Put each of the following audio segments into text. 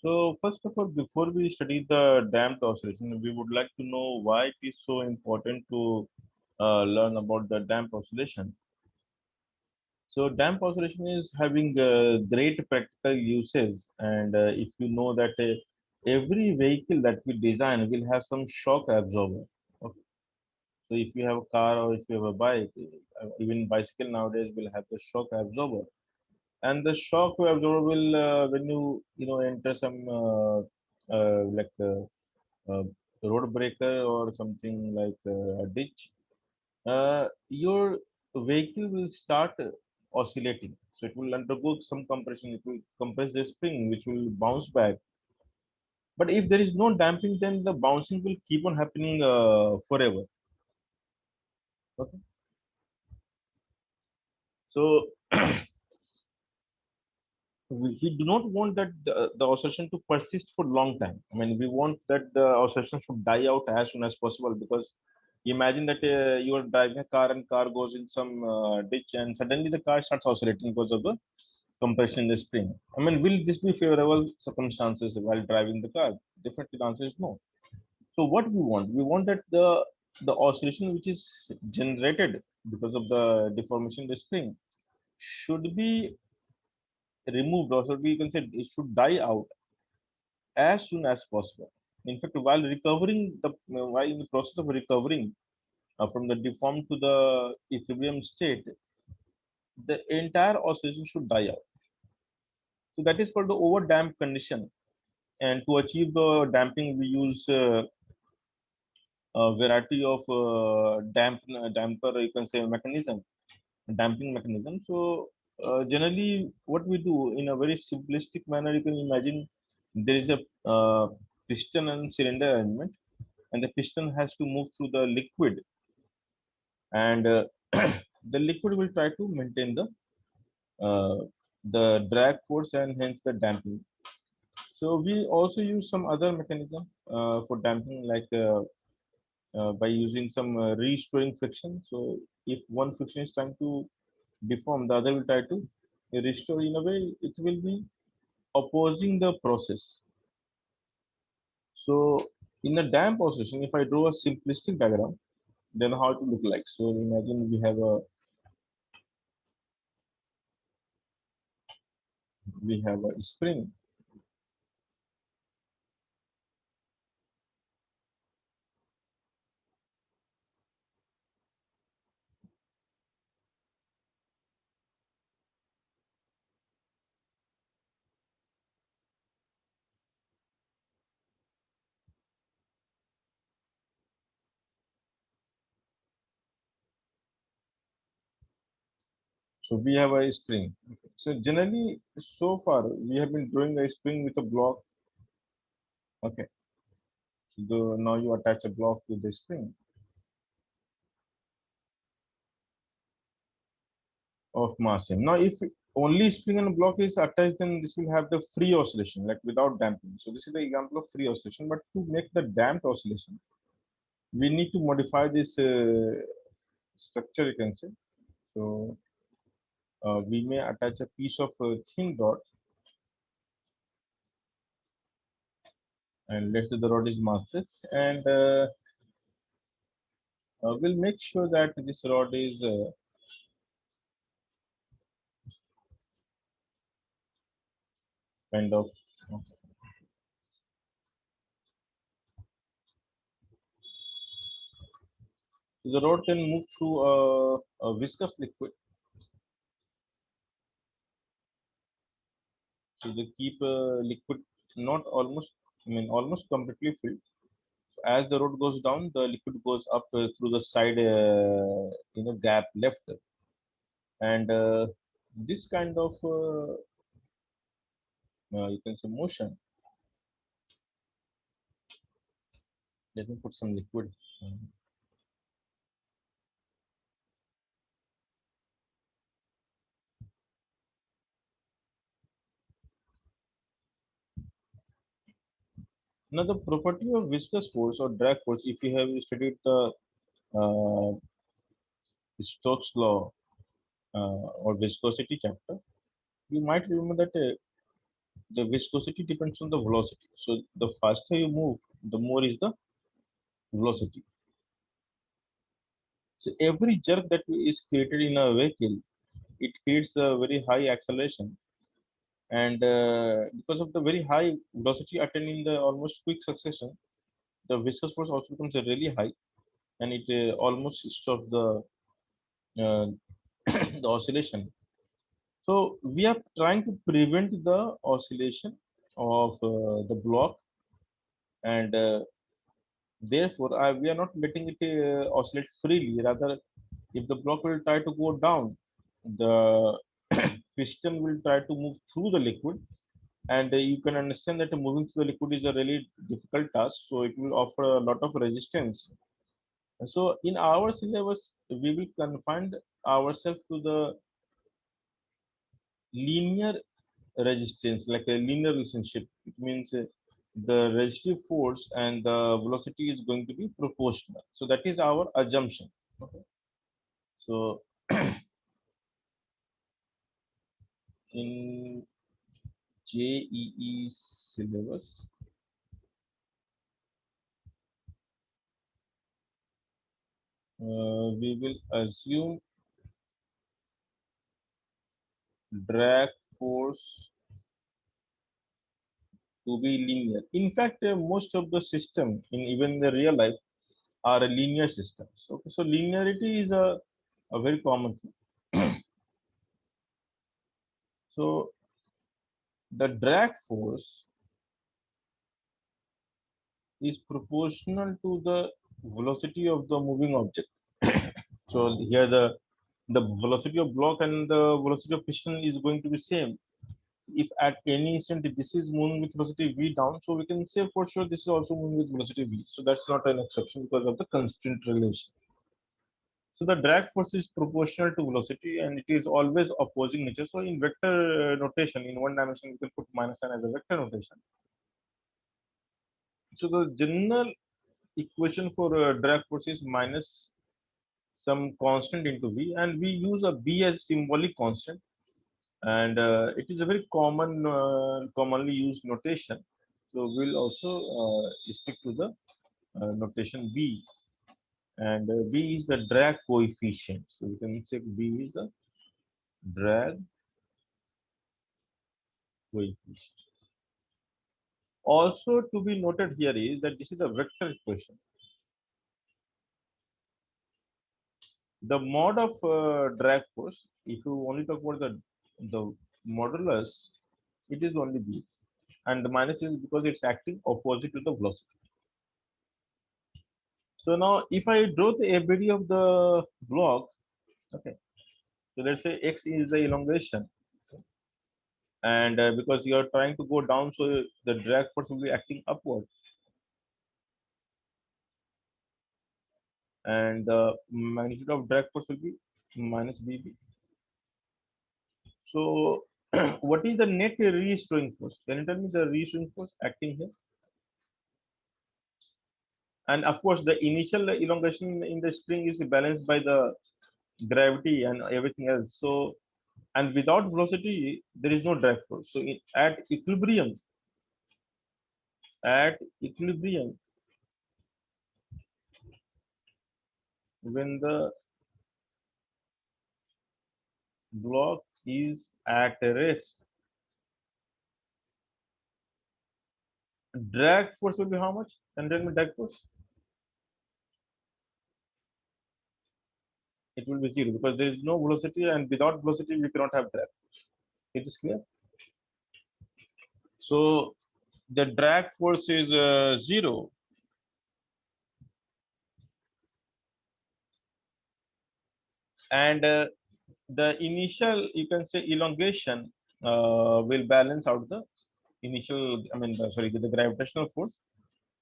So first of all, before we study the damped oscillation, we would like to know why it is so important to learn about the damped oscillation. So damped oscillation is having great practical uses, and if you know that every vehicle that we design will have some shock absorber. Okay. So if you have a car or if you have a bike, even bicycle nowadays will have the shock absorber, and the shock absorber will when you enter some like uh, road breaker or something like a ditch, your vehicle will start oscillating. So it will undergo some compression. It will compress the spring, which will bounce back. But if there is no damping, then the bouncing will keep on happening forever. Okay. So we do not want that the oscillation to persist for long time. I mean, we want that the oscillation should die out as soon as possible, because imagine that you are driving a car and car goes in some ditch and suddenly the car starts oscillating because of the compression in the spring. I mean, will this be favorable circumstances while driving the car? Definitely the answer is no. So what we want? We want that the oscillation which is generated because of the deformation in the spring should be removed, or should be, you can say, it should die out as soon as possible. In fact, while in the process of recovering from the deformed to the equilibrium state, the entire oscillation should die out. So that is called the over damp condition. And to achieve the damping, we use a variety of damper, you can say, damping mechanism. So generally, what we do in a very simplistic manner, you can imagine there is a piston and cylinder arrangement, and the piston has to move through the liquid, and the liquid will try to maintain uh, the drag force and hence the damping. So we also use some other mechanism for damping, like by using some restoring friction. So if one friction is trying to deform, the other will try to restore. In a way, it will be opposing the process. So in a damp oscillation, if I draw a simplistic diagram, then how to look like? So imagine we have a spring. So we have a spring. Okay. So generally, so far we have been drawing a spring with a block. Okay. So now you attach a block to the spring of mass m. Now, if only spring and block is attached, then this will have the free oscillation, like without damping. So this is the example of free oscillation. But to make the damped oscillation, we need to modify this structure, you can say. So we may attach a piece of thin rod, and let's say the rod is massless, and we'll make sure that this rod is kind of so the rod can move through a viscous liquid. So they keep liquid not almost, I mean, almost completely filled. So as the rod goes down, the liquid goes up through the side, gap left, and this kind of you can say motion. Let me put some liquid. Now, the property of viscous force or drag force, if you have studied the uh, Stokes law or viscosity chapter, you might remember that the viscosity depends on the velocity. So the faster you move, the more is the velocity. So every jerk that is created in a vehicle, it creates a very high acceleration, and because of the very high velocity attained in the almost quick succession, the viscous force also becomes really high, and it almost stops uh, the oscillation. So we are trying to prevent the oscillation of the block, and therefore we are not letting it oscillate freely. Rather, if the block will try to go down, the piston will try to move through the liquid, and you can understand that moving through the liquid is a really difficult task. So it will offer a lot of resistance. So in our syllabus, we will confine ourselves to the linear resistance, like a linear relationship. It means the resistive force and the velocity is going to be proportional. So that is our assumption. Okay. So in JEE syllabus, we will assume drag force to be linear. In fact, most of the system in even the real life are a linear systems. Okay, so linearity is a very common thing. So the drag force is proportional to the velocity of the moving object. So here the velocity of block and the velocity of piston is going to be same. If at any instant this is moving with velocity v down, so we can say for sure this is also moving with velocity v. So that's not an exception because of the constraint relation. So the drag force is proportional to velocity and it is always opposing nature. So in vector notation, in one dimension, we can put minus sign as a vector notation. So the general equation for drag force is minus some constant into v, and we use a b as symbolic constant, and it is a very commonly used notation. So we'll also stick to the notation b, and b is the drag coefficient. So we can say b is the drag coefficient. Also to be noted here is that this is a vector equation. The mod of drag force, if you only talk about the modulus, it is only b, and the minus is because it's acting opposite to the velocity. So now if I draw the ABD of the block, okay, so let's say x is the elongation, and because you are trying to go down, so the drag force will be acting upward, and the magnitude of drag force will be minus bb. So what is the net restoring force? Can you tell me the restoring force acting here? And of course, the initial elongation in the spring is balanced by the gravity and everything else. So, and without velocity, there is no drag force. So, at equilibrium, when the block is at rest, drag force will be how much? Can you tell me drag force? It will be zero because there is no velocity, and without velocity, we cannot have drag force. It is clear. So, the drag force is zero, and the initial, you can say, elongation will balance out the initial, I mean, sorry, the gravitational force.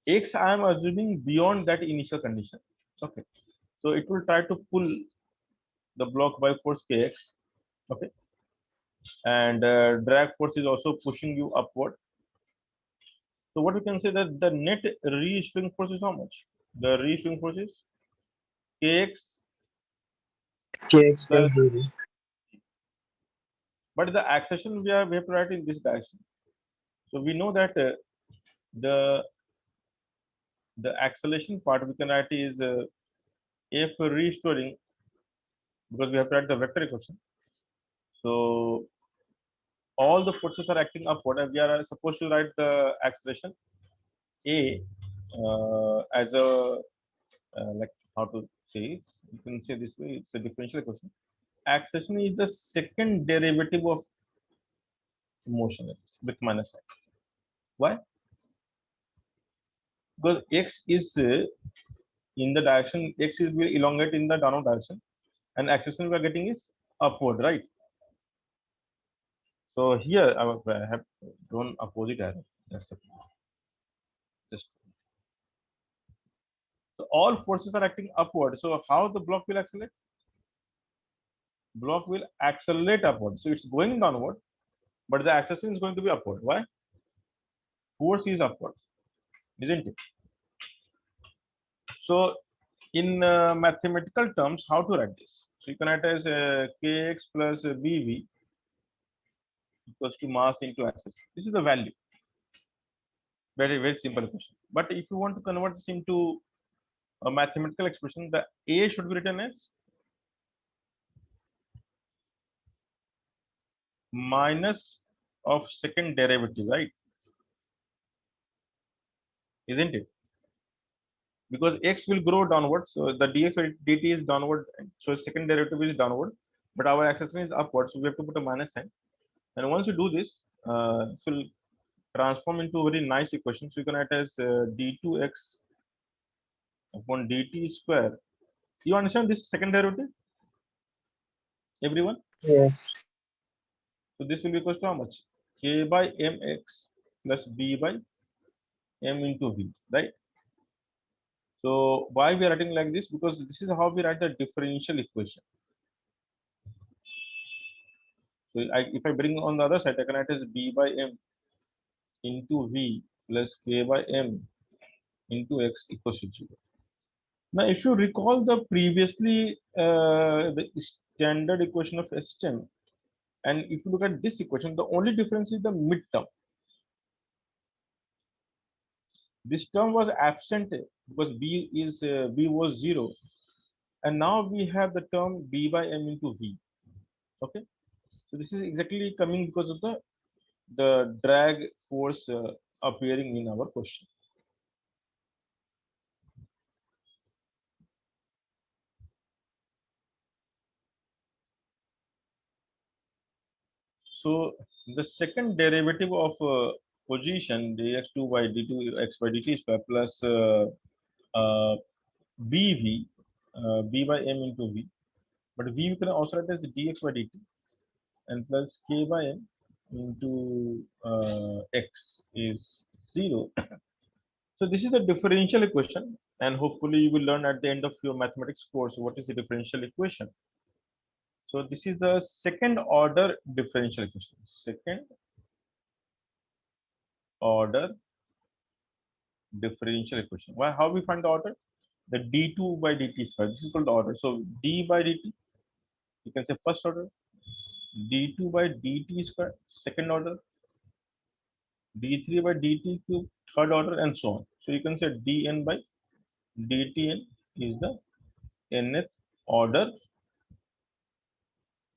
X, I am assuming beyond that initial condition. Okay. So it will try to pull the block by force kx. Okay. And drag force is also pushing you upward. So what we can say that the net re-string force is how much? The re-string force is kx kx plus, plus bb. but the acceleration we have to write in this direction. So we know that the acceleration part we can write is if restoring, because we have to write the vector equation. So all the forces are acting upward, and we are supposed to write the acceleration A as a like how to say it. You can say this way: it's a differential equation. Acceleration is the second derivative of motion with minus sign. Why? Because x is in the direction, x is will elongate in the downward direction, and acceleration we are getting is upward, right? So here I have drawn opposite arrow. That's it. Just so all forces are acting upward. So how the block will accelerate? Block will accelerate upward. So it's going downward, but the acceleration is going to be upward. Why? Force is upward, isn't it? So in mathematical terms, how to write this? So you can write as kx plus bv equals to mass into acceleration. This is the value. Very, very simple question. But if you want to convert this into a mathematical expression, the A should be written as minus of second derivative, right? Isn't it? Because x will grow downward, so the dx or dt is downward, so second derivative is downward, but our acceleration is upward, so we have to put a minus sign. And once you do this, this will transform into a very nice equation. So you can write as d2x upon dt square. You understand this second derivative, everyone? Yes. So this will be equal to how much? K by mx plus b by m into v, right? So why we are writing like this? Because this is how we write the differential equation. So if I bring on the other side, I can write as b by m into v plus k by m into x equals to 0. Now, if you recall the previously the standard equation of SHM, and if you look at this equation, the only difference is the midterm. This term was absent because b was 0, and now we have the term b by m into v. Okay, so this is exactly coming because of the drag force appearing in our question. So the second derivative of position dx2 by d2 x by dt square plus uh, bv b by m into v, but v we can also write as dx by dt and plus k by m into x is 0. So this is the differential equation, and hopefully you will learn at the end of your mathematics course what is the differential equation. So this is the second order differential equation. Second order differential equation. Why? How we find the order? The d2 by dt square. This is called the order. So d by dt, you can say first order. d2 by dt square, second order. d3 by dt cube, third order, and so on. So you can say dn by dtn is the nth order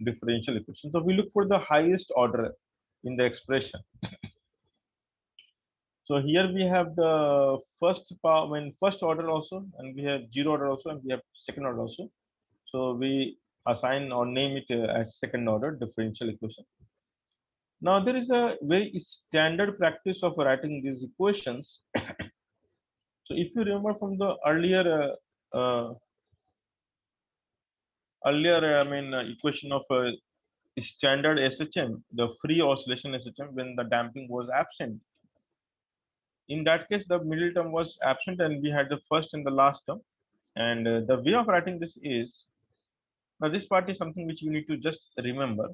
differential equation. So we look for the highest order in the expression. So here we have the first power, when first order also, and we have zero order also, and we have second order also. So we assign or name it as second order differential equation. Now there is a very standard practice of writing these equations. So if you remember from the earlier equation of standard SHM, the free oscillation SHM, when the damping was absent. In that case, the middle term was absent, and we had the first and the last term. And the way of writing this is, now this part is something which you need to just remember.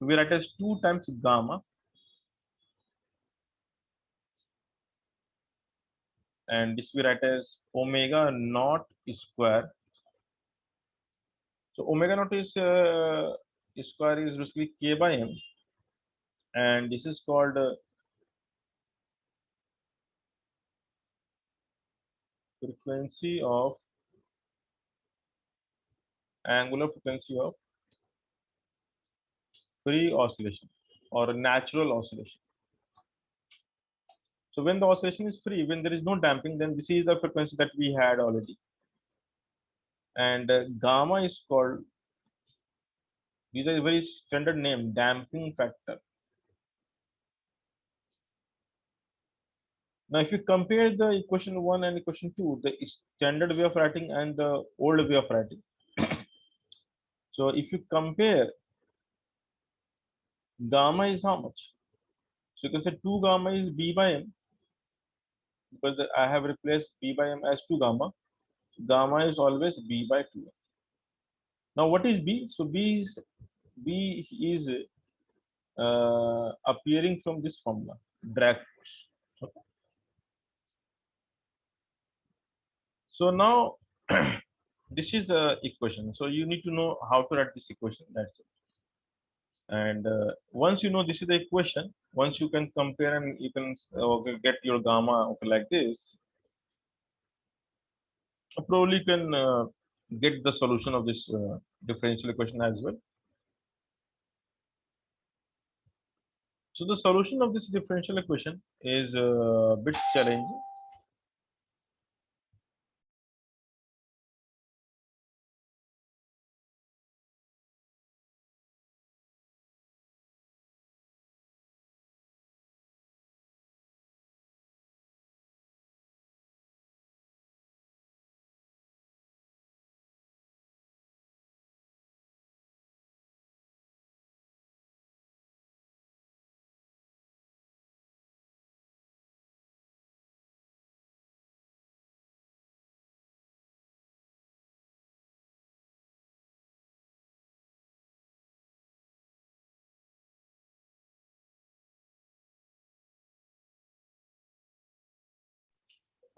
We write as 2 times gamma, and this we write as omega naught square. So omega naught square is basically k by m, and this is called frequency of angular frequency of free oscillation or natural oscillation. So when the oscillation is free, when there is no damping, then this is the frequency that we had already. And gamma is called, these are a very standard name, damping factor. Now, if you compare the equation 1 and equation 2, the standard way of writing and the old way of writing. So if you compare, gamma is how much? So you can say 2 gamma is B by M, because I have replaced B by M as 2 gamma. Gamma is always B by 2. Now what is B? So B is appearing from this formula, drag force. Okay. So now this is the equation. So you need to know how to write this equation. That's it. And once you know this is the equation, once you can compare and you can okay, get your gamma okay, like this, probably you can get the solution of this differential equation as well. So the solution of this differential equation is a bit challenging.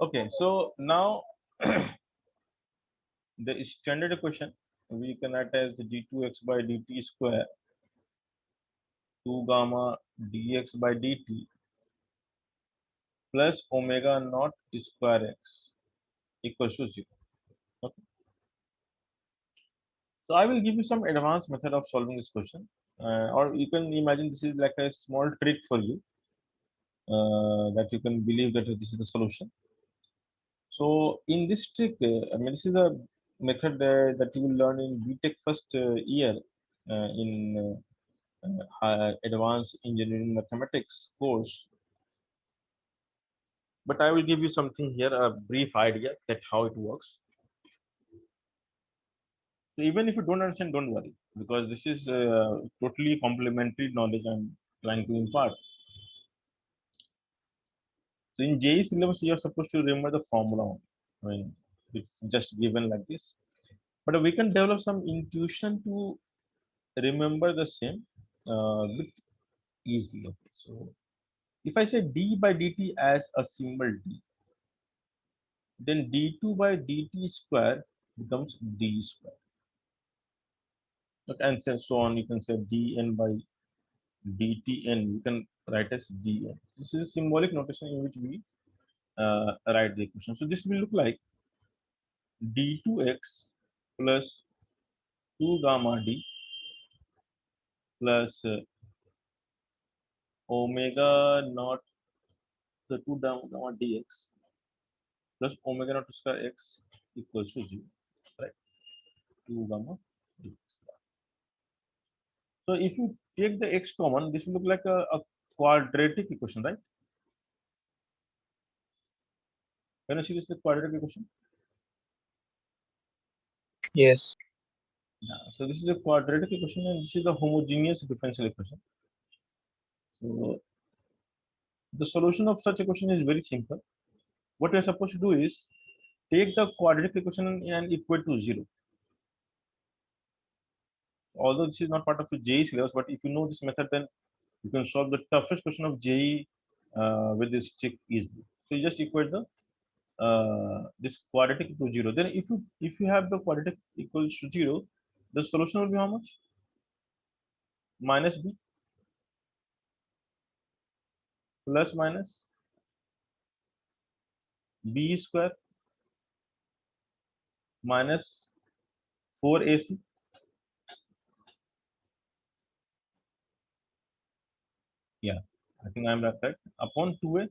Okay, so now the standard equation we can write as d2x by dt square 2 gamma dx by dt plus omega naught square x equals to 0. Okay. So I will give you some advanced method of solving this question, or you can imagine this is like a small trick for you that you can believe that this is the solution. So in this trick, I mean this is a method that you will learn in BTech first year in advanced engineering mathematics course. But I will give you something here, a brief idea that how it works. So even if you don't understand, don't worry, because this is totally complementary knowledge I'm trying to impart. So in JE syllabus, you are supposed to remember the formula only. I mean, it's just given like this. But we can develop some intuition to remember the same bit easily. Okay. So if I say d by dt as a symbol d, then d2 by dt square becomes d square. Okay, and so on. You can say dn by dtn. You can write as dn. This is a symbolic notation in which we write the equation. So this will look like d2x plus 2 gamma d plus omega naught the 2 gamma dx plus omega naught square x equals to 0, right? 2 gamma dx. So if you take the x common, this will look like a quadratic equation, right? Can you see this is the quadratic equation? Yes. Yeah. So this is a quadratic equation and this is the homogeneous differential equation. So the solution of such equation is very simple. What you're supposed to do is take the quadratic equation and equate to 0. Although this is not part of the JE syllabus, but if you know this method, then you can solve the toughest question of JE with this trick easily. So you just equate the this quadratic to 0. Then if you have the quadratic equals to 0, the solution will be how much? minus b plus minus b square minus 4ac. Yeah, I think I'm right. Upon 2a,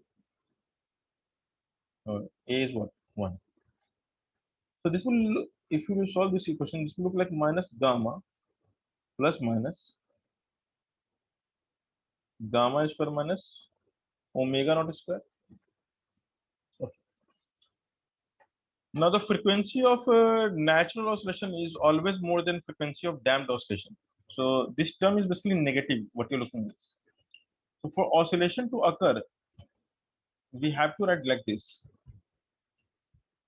a is what? 1. So this will, if you will solve this equation, this will look like minus gamma plus minus gamma square minus omega naught square. Okay. Now the frequency of natural oscillation is always more than frequency of damped oscillation. So this term is basically negative, what you're looking at. So for oscillation to occur, we have to write like this: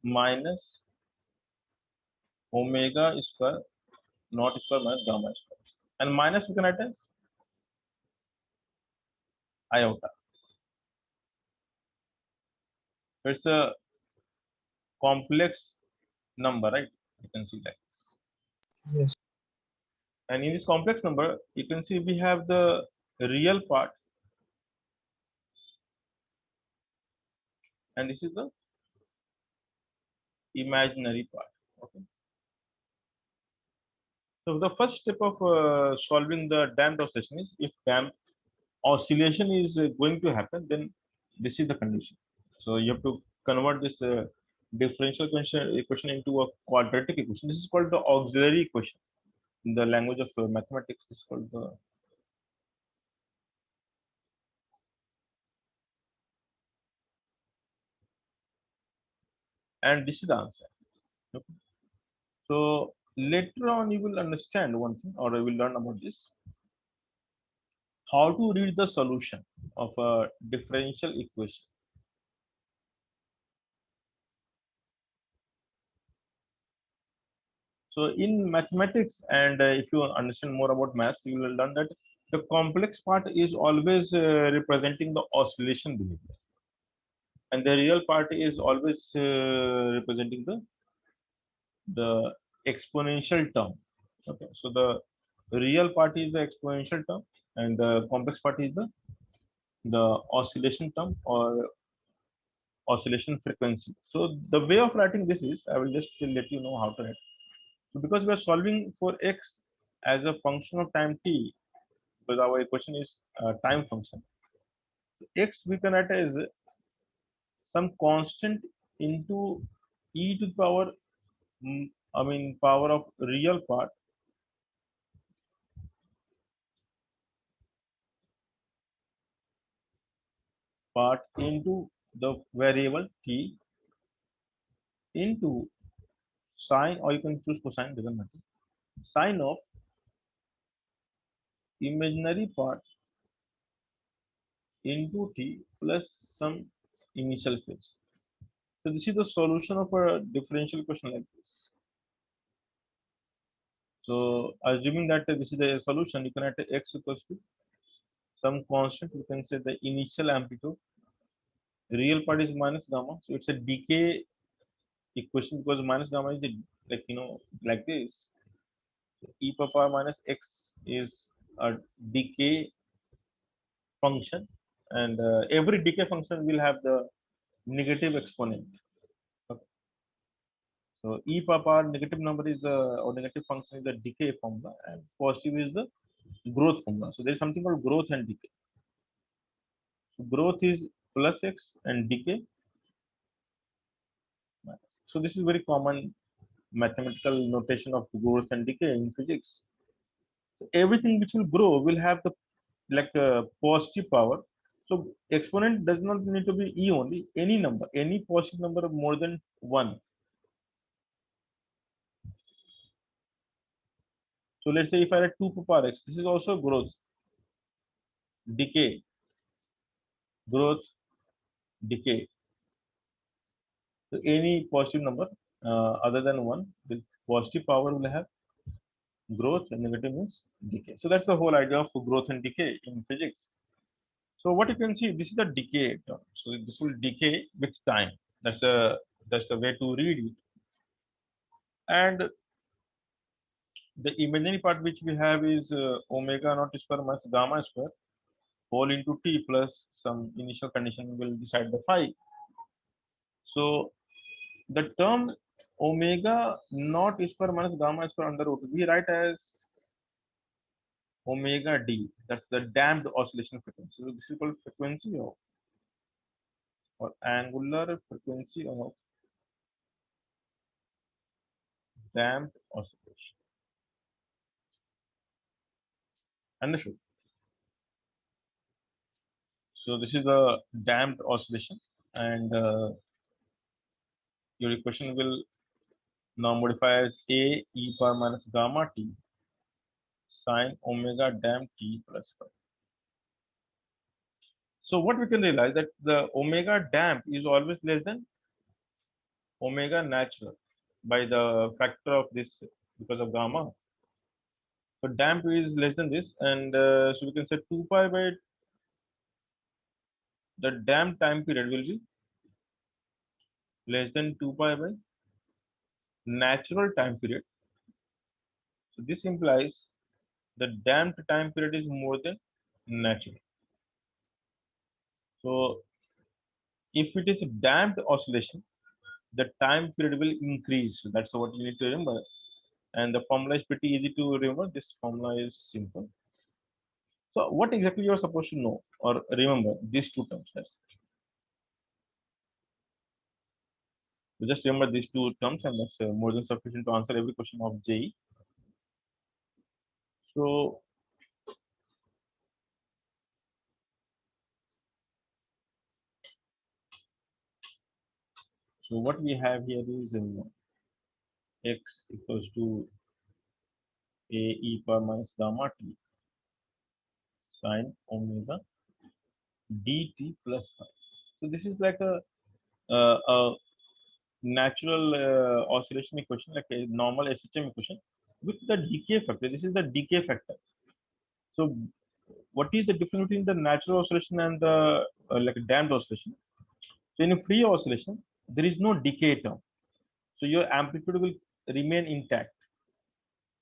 minus omega square naught square minus gamma square. And minus we can write as iota. It's a complex number, right? You can see like this. Yes. And in this complex number, you can see we have the real part, and this is the imaginary part. Okay. So the first step of solving the damped oscillation is, if damped oscillation is going to happen, then this is the condition. So you have to convert this differential equation into a quadratic equation. This is called the auxiliary equation. In the language of mathematics, this is called the, and this is the answer. Okay. So later on, you will understand one thing, or you will learn about this: how to read the solution of a differential equation. So in mathematics, and if you understand more about maths, you will learn that the complex part is always representing the oscillation behavior, and the real part is always representing the exponential term. Okay, so the real part is the exponential term, and the complex part is the oscillation term or oscillation frequency. So the way of writing this is, I will just let you know how to write. So because we are solving for x as a function of time t, because our equation is time function, so x we can write as some constant into e to the power, I mean power of real part into the variable t into sine, or you can choose cosine, doesn't matter, sine of imaginary part into t plus some initial phase. So this is the solution of a differential equation like this. So assuming that this is the solution, you can write x equals to some constant, you can say the initial amplitude, real part is minus gamma, so it's a decay equation because minus gamma is the, like, like this. So e power minus x is a decay function, and every decay function will have the negative exponent. Okay. So e power negative number is the, or negative function is the decay formula, and positive is the growth formula. So there is something called growth and decay. So growth is plus x and decay minus. So this is very common mathematical notation of growth and decay in physics. So everything which will grow will have the, like, positive power. So exponent does not need to be e only, any number, any positive number of more than 1. So let's say if I write 2 power x, this is also growth, decay, growth, decay. So any positive number other than 1 with positive power will have growth, and negative means decay. So that's the whole idea of growth and decay in physics. So what you can see, this is the decay term. So this will decay with time. That's a, that's the way to read it. And The imaginary part which we have is omega naught square minus gamma square whole into t plus some initial condition will decide the phi. So the term omega naught square minus gamma square under root we write as omega d. That's the damped oscillation frequency. So this is called frequency of or angular frequency of damped oscillation. Understood? So this is the damped oscillation, and your equation will now modify as a e power minus gamma t sine omega damped t plus phi. So what we can realize that the omega damp is always less than omega natural by the factor of this because of gamma. So damp is less than this, and so we can say 2 pi by the damp time period will be less than 2 pi by natural time period. So this implies the damped time period is more than natural. So if it is a damped oscillation, the time period will increase. So that's what you need to remember. And the formula is pretty easy to remember. This formula is simple. So what exactly you are supposed to know or remember these two terms? That's it. So just remember these two terms, and that's more than sufficient to answer every question of JE. So what we have here is x equals to a e power minus gamma t sine omega dt plus phi. So this is like a natural oscillation equation, like a normal SHM equation with the decay factor. This is the decay factor. So what is the difference between the natural oscillation and the like damped oscillation? So in a free oscillation, there is no decay term. So your amplitude will remain intact.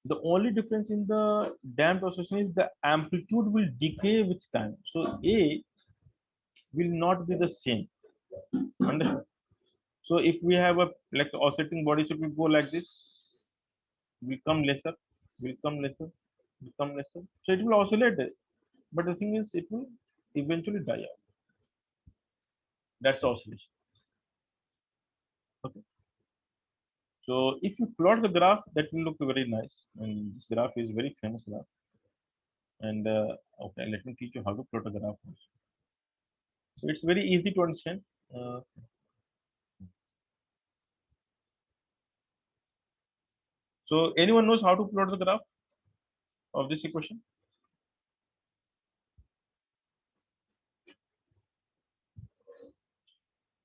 The only difference in the damped oscillation is the amplitude will decay with time. So A will not be the same. Understand? So if we have a like oscillating body, so it will go like this, will come lesser, will come lesser, will come lesser. So it will oscillate, but the thing is, it will eventually die out. That's oscillation. Okay. So if you plot the graph, that will look very nice. And this graph is very famous graph. And okay, let me teach you how to plot a graph. So it's very easy to understand. Uh, so anyone knows how to plot the graph of this equation?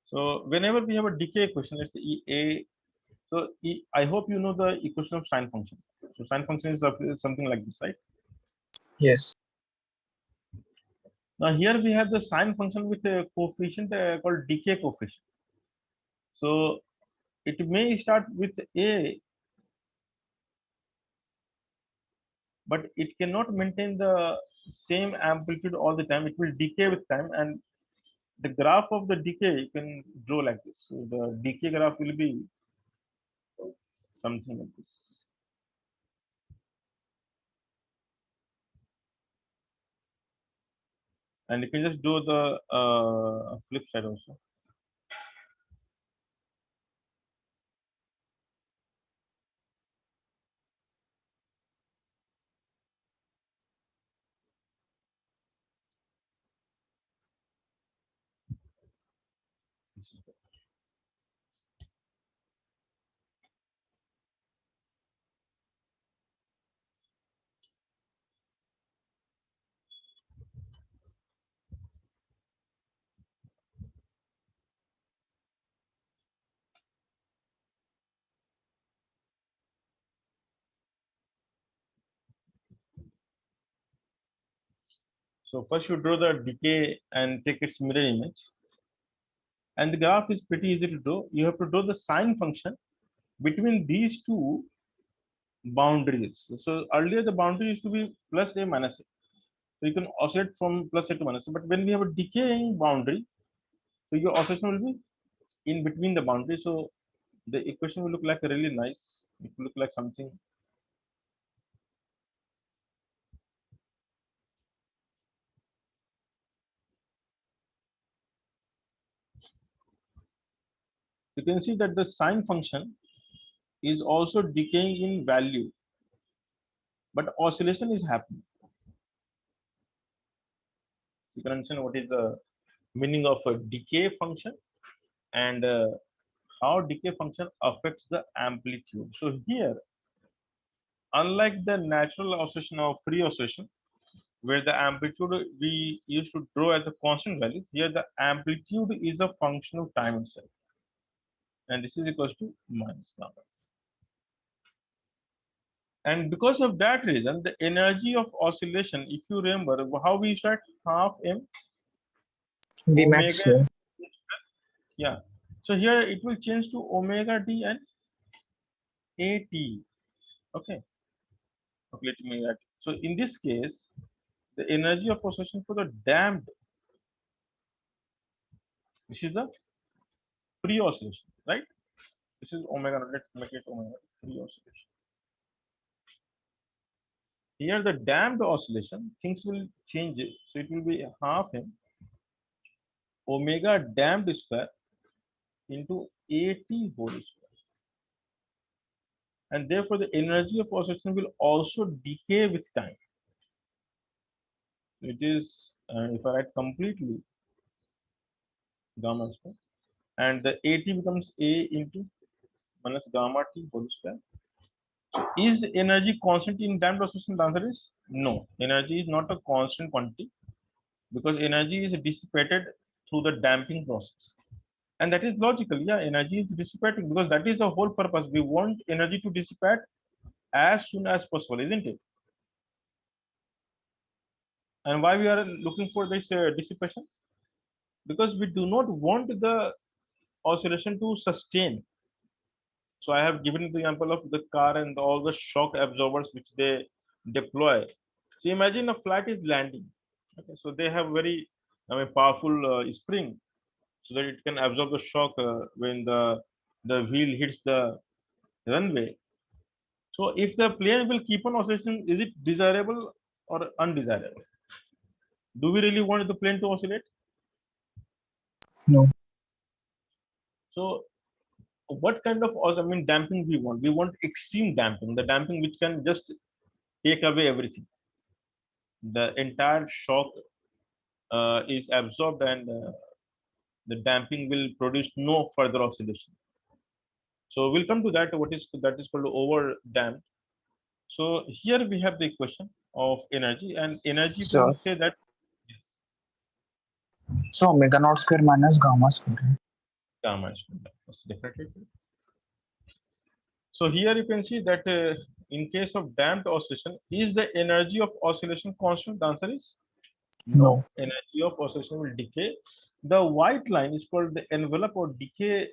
So whenever we have a decay equation, let's say A. So I hope you know the equation of sine function. So sine function is something like this, right? Yes. Now here we have the sine function with a coefficient called decay coefficient. So it may start with A, but it cannot maintain the same amplitude all the time. It will decay with time, and the graph of the decay you can draw like this. So the decay graph will be something like this. And you can just do the flip side also. So first you draw the decay and take its mirror image. And the graph is pretty easy to draw. You have to draw the sine function between these two boundaries. So earlier the boundary used to be plus a minus a. So you can oscillate from plus a to minus a. But when we have a decaying boundary, so your oscillation will be in between the boundary. So the equation will look like really nice. It will look like something. You can see that the sine function is also decaying in value, but oscillation is happening. You can understand what is the meaning of a decay function and how decay function affects the amplitude. So here, unlike the natural oscillation or free oscillation, where the amplitude we used to draw as a constant value, here the amplitude is a function of time itself, and this is equals to minus gamma. And because of that reason, the energy of oscillation, if you remember how we start, half m Vmax omega, square. yeah. So here it will change to omega d and at. Okay, okay, let me add. So in this case, the energy of oscillation for the damped, this is the free oscillation, right? This is omega naught. Let's make it omega free oscillation. Here the damped oscillation, things will change it. So it will be half m omega damped square into at whole square. And therefore the energy of oscillation will also decay with time. It is, if I write completely, gamma square, and the at becomes a into minus gamma t whole square. So is energy constant in damped oscillation? The answer is no. Energy is not a constant quantity because energy is dissipated through the damping process. And that is logical. Yeah, energy is dissipating because that is the whole purpose. We want energy to dissipate as soon as possible, isn't it? And why we are looking for this dissipation? Because we do not want the oscillation to sustain. So I have given the example of the car and all the shock absorbers which they deploy. So imagine a flight is landing. Okay, so they have very, I mean, powerful spring, so that it can absorb the shock when the wheel hits the runway. So if the plane will keep on oscillating, is it desirable or undesirable? Do we really want the plane to oscillate? No. So what kind of I mean damping we want? We want extreme damping, the damping which can just take away everything. The entire shock is absorbed and the damping will produce no further oscillation. So we'll come to that. What is that is called over damped. So here we have the equation of energy, and energy we So can say that so omega naught square minus gamma square. gamma is definitely. So here you can see that in case of damped oscillation, is the energy of oscillation constant? The answer is no. No. Energy of oscillation will decay. The white line is called the envelope or decay.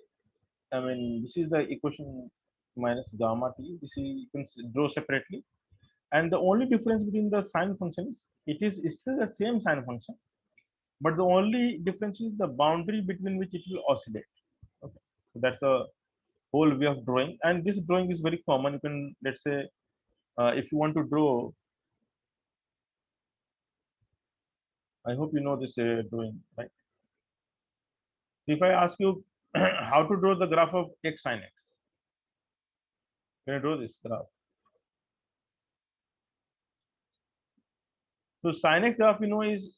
I mean, this is the equation minus gamma t. This is, you can draw separately. And the only difference between the sine function is it is still the same sine function, but the only difference is the boundary between which it will oscillate. Okay, so that's the whole way of drawing, and this drawing is very common. You can, let's say, if you want to draw, I hope you know this drawing, right? If I ask you how to draw the graph of x sin x, can you draw this graph? So sin x graph, is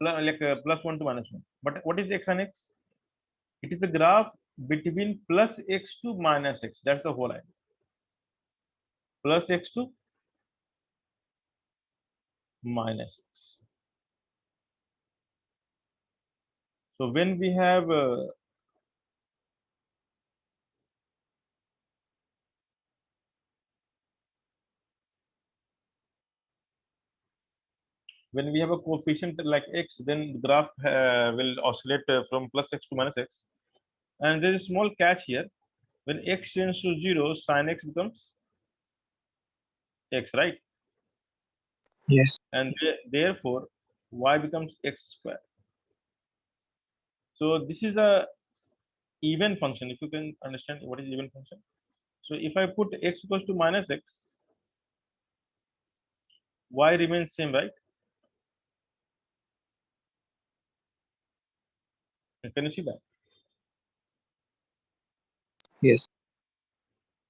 like plus 1 to minus 1. But what is x sin x? It is the graph between plus x to minus x. That's the whole idea. Plus x to minus x. So when we have a coefficient like x, then the graph will oscillate from plus x to minus x. And there is a small catch here. When x tends to 0, sin x becomes x, right? Yes. And therefore, y becomes x square. So this is the even function. If you can understand what is even function. So if I put x equals to minus x, y remains same, right? Can you see that? Yes.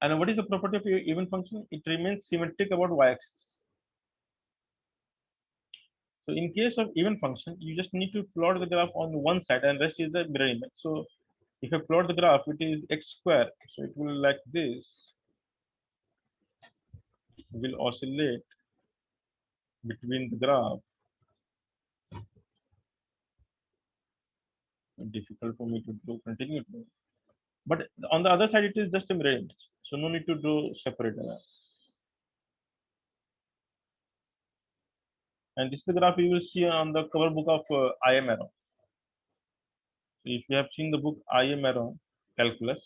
And what is the property of your even function? It remains symmetric about y-axis. So in case of even function, you just need to plot the graph on one side and rest is the mirror image. So if I plot the graph, it is x square. So it will like this, will oscillate between the graph. Difficult for me to do continuously. But on the other side, it is just a mirror image. So no need to do separate. And this is the graph you will see on the cover book of IM Arrow. So if you have seen the book IM Arrow, calculus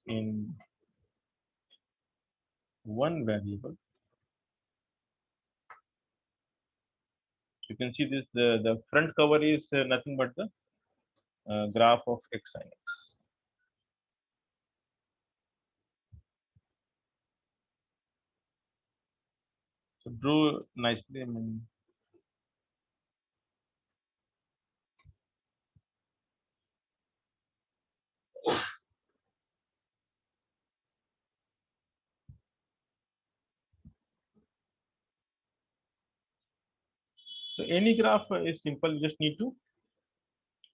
in one variable, you can see this, the front cover is nothing but the graph of x sin x. So drew nicely. I mean, so any graph is simple. You just need to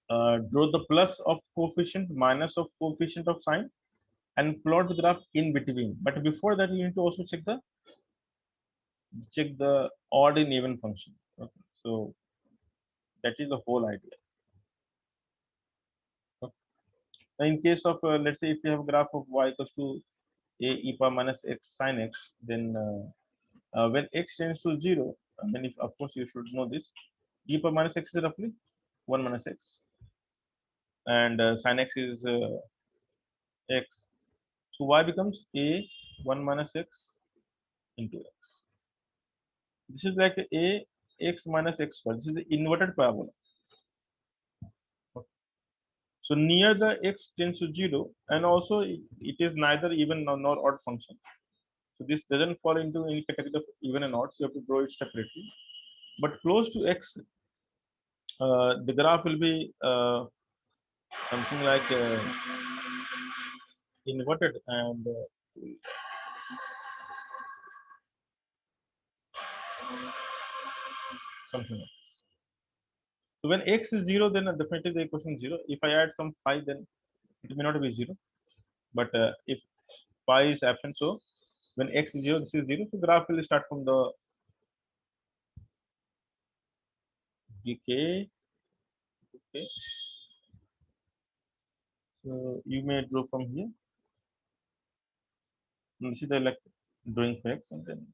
draw the plus of coefficient, minus of coefficient of sine, and plot the graph in between. But before that, you need to also check the odd and even function. Okay. So that is the whole idea. Okay. Now in case of let's say if you have a graph of y equals to a e power minus x sin x, then when x tends to 0, then if of course you should know this, e power minus x is roughly 1 minus x, and sin x is x. So y becomes a 1 minus x into x. This is like a x minus x square. This is the inverted parabola. Okay. So near the x tends to 0, and also it is neither even nor odd function. So this doesn't fall into any category of even and odd. So you have to draw it separately. But close to x, the graph will be something like inverted and something like. So when x is 0, then definitely the equation is 0. If I add some phi, then it may not be 0. But if phi is absent, so when x is 0, this is 0. So graph will start from the decay. Okay. So you may draw from here. And this is the like drawing for x, and then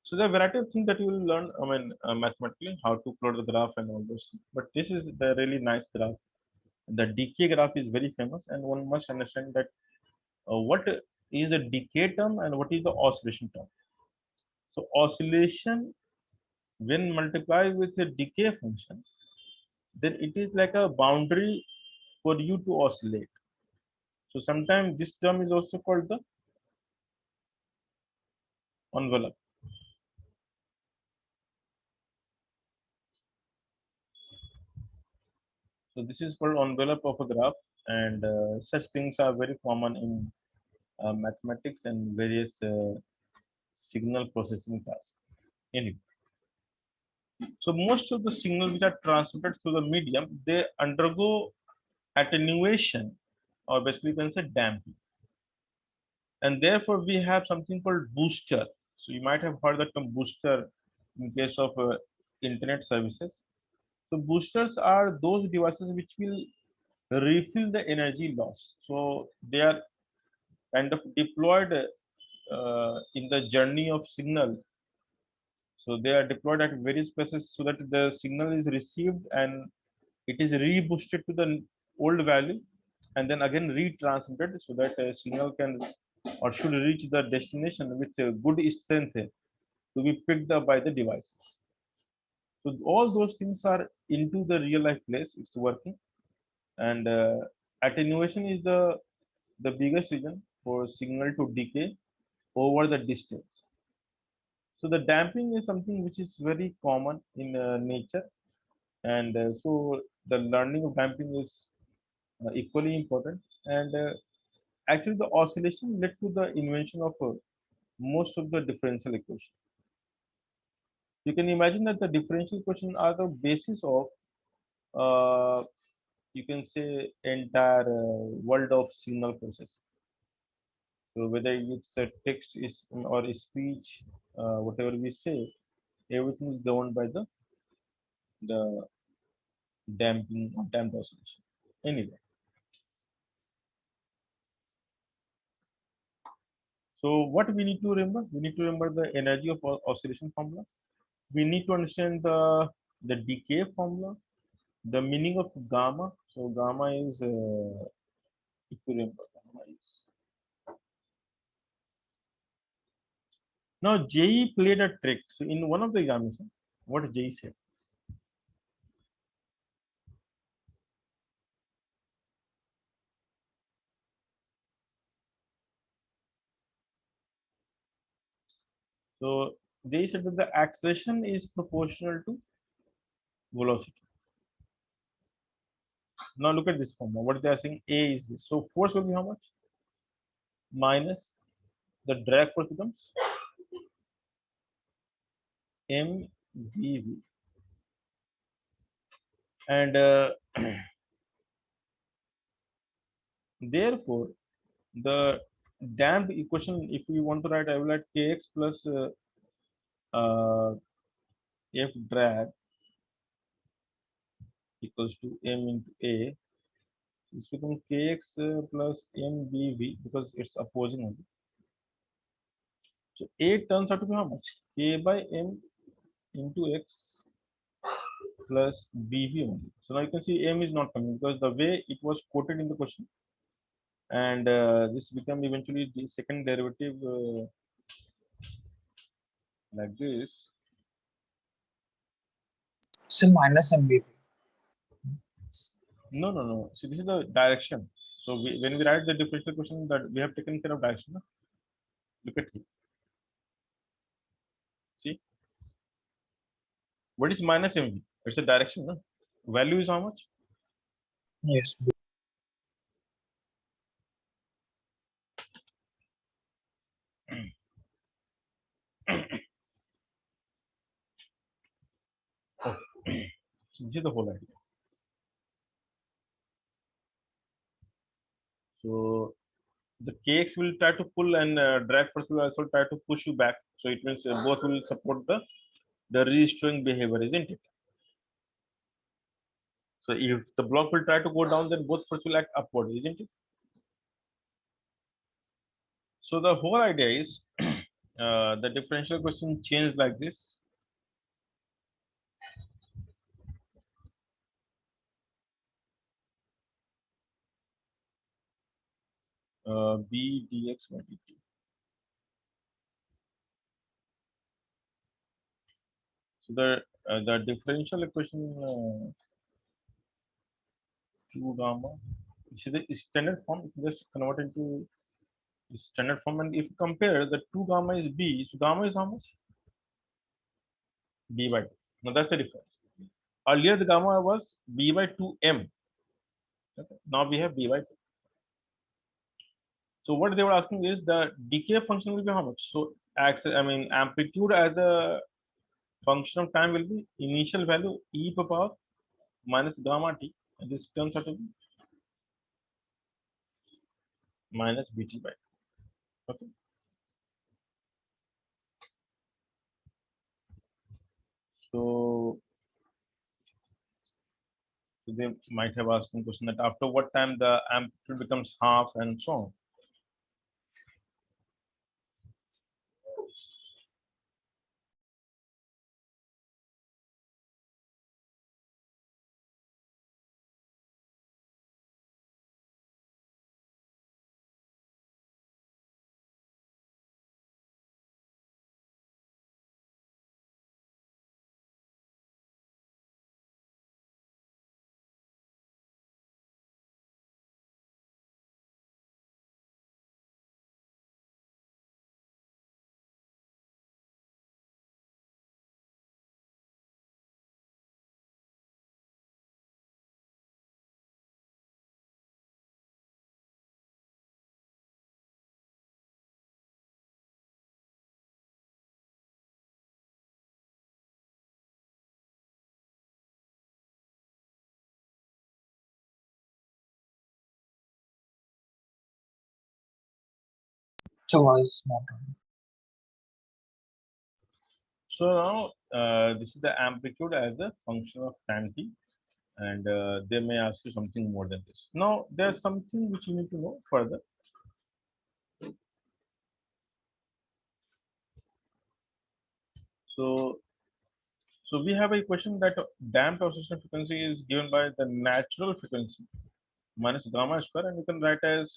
so there are a variety of things that you will learn. I mean, mathematically, how to plot the graph and all those things. But this is the really nice graph. The decay graph is very famous, and one must understand that what is a decay term and what is the oscillation term. So oscillation, when multiplied with a decay function, then it is like a boundary for you to oscillate. So sometimes this term is also called the envelope. So this is called envelope of a graph, and such things are very common in mathematics and various signal processing tasks. Anyway, so most of the signals which are transmitted through the medium, they undergo attenuation, or basically you can say damping, and therefore we have something called booster. So you might have heard the term booster in case of internet services. So boosters are those devices which will refill the energy loss. So they are kind of deployed in the journey of signal. So they are deployed at various places so that the signal is received and it is reboosted to the old value and then again retransmitted so that a signal can or should reach the destination with a good strength to be picked up by the devices. So all those things are into the real life place. It's working, and attenuation is the biggest reason for signal to decay over the distance. So the damping is something which is very common in nature, and so the learning of damping is equally important. And actually, the oscillation led to the invention of most of the differential equations. You can imagine that the differential equations are the basis of you can say entire world of signal processing. So whether it's a text is or a speech, whatever we say, everything is governed by the damping or damped oscillation. Anyway, so what we need to remember? We need to remember the energy of oscillation formula. We need to understand the decay formula, the meaning of gamma. So gamma is if you remember, gamma is now JE played a trick. So in one of the examinations, what JE said. So they said that the acceleration is proportional to velocity. Now look at this formula. What they are saying, A is this. So force will be how much? Minus the drag force becomes mdv, and therefore the damped equation, if we want to write, I will write kx plus uh, f drag equals to m into a. This becomes kx plus mbv because it's opposing only. So a turns out to be how much? K by m into x plus bv only. So now you can see m is not coming because the way it was quoted in the question, and this become eventually the second derivative like this. So minus MBB. No, no, no. See, this is the direction. So when we write the differential equation, that we have taken care of direction. No? Look at here. See, what is minus mv? It's a direction. No? Value is how much? Yes. Oh, so this is the whole idea. So the kx will try to pull and drag force will also try to push you back. So it means both will support the restoring behavior, isn't it? So if the block will try to go down, then both force will act upward, isn't it? So the whole idea is the differential equation changed like this. B dx by dt. So the differential equation 2 gamma, which is the standard form, you can just convert into standard form, and if you compare the 2 gamma is B, so gamma is how much? B by 2. Now that's the difference. Earlier the gamma was B by 2m. Okay. Now we have B by 2. So what they were asking is the decay function will be how much? So amplitude as a function of time will be initial value e to the power minus gamma t, and this turns out to be minus bt by 2. Okay. So they might have asked some question that after what time the amplitude becomes half and so on. So why is not on? So now this is the amplitude as a function of time t, and they may ask you something more than this. Now there's something which you need to know further. So we have a question that damped oscillation frequency is given by the natural frequency minus gamma square, and you can write as